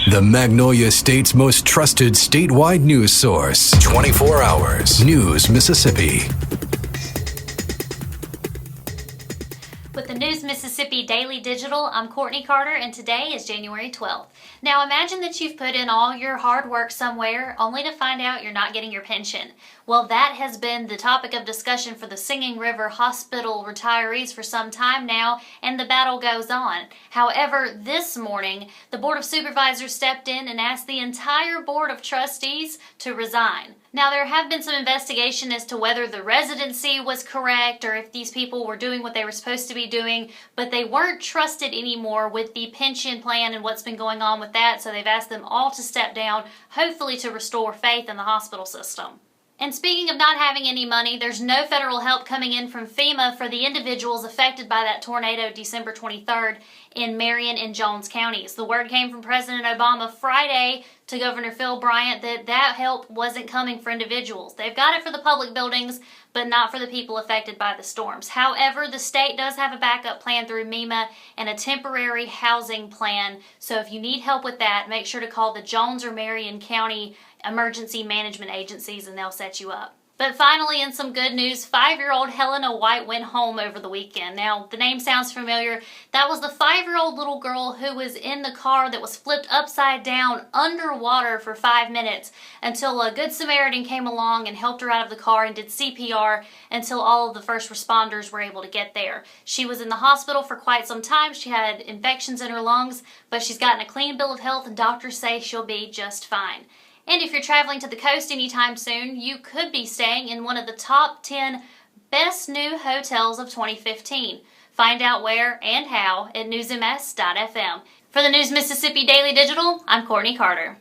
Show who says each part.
Speaker 1: The Magnolia State's most trusted statewide news source. 24 hours. News Mississippi.
Speaker 2: With the News Mississippi Daily Digital, I'm Courtney Carter, and today is January 12th. Now imagine that you've put in all your hard work somewhere only to find out you're not getting your pension. Well, that has been the topic of discussion for the Singing River Hospital retirees for some time now, and the battle goes on. However, this morning, the Board of Supervisors stepped in and asked the entire Board of Trustees to resign. Now, there have been some investigation as to whether the residency was correct or if these people were doing what they were supposed to be doing, but they weren't trusted anymore with the pension plan and what's been going on with that, so they've asked them all to step down, hopefully to restore faith in the hospital system. And speaking of not having any money, there's no federal help coming in from FEMA for the individuals affected by that tornado December 23rd in Marion and Jones counties. The word came from President Obama Friday to Governor Phil Bryant that help wasn't coming for individuals. They've got it for the public buildings, but not for the people affected by the storms. However, the state does have a backup plan through MEMA and a temporary housing plan. So if you need help with that, make sure to call the Jones or Marion County emergency management agencies and they'll set you up. But finally, in some good news, 5-year-old Helena White went home over the weekend. Now, the name sounds familiar. That was the 5-year-old little girl who was in the car that was flipped upside down underwater for 5 minutes until a Good Samaritan came along and helped her out of the car and did CPR until all of the first responders were able to get there. She was in the hospital for quite some time. She had infections in her lungs, but she's gotten a clean bill of health and doctors say she'll be just fine. And if you're traveling to the coast anytime soon, you could be staying in one of the top 10 best new hotels of 2015. Find out where and how at newsms.fm. For the News Mississippi Daily Digital, I'm Courtney Carter.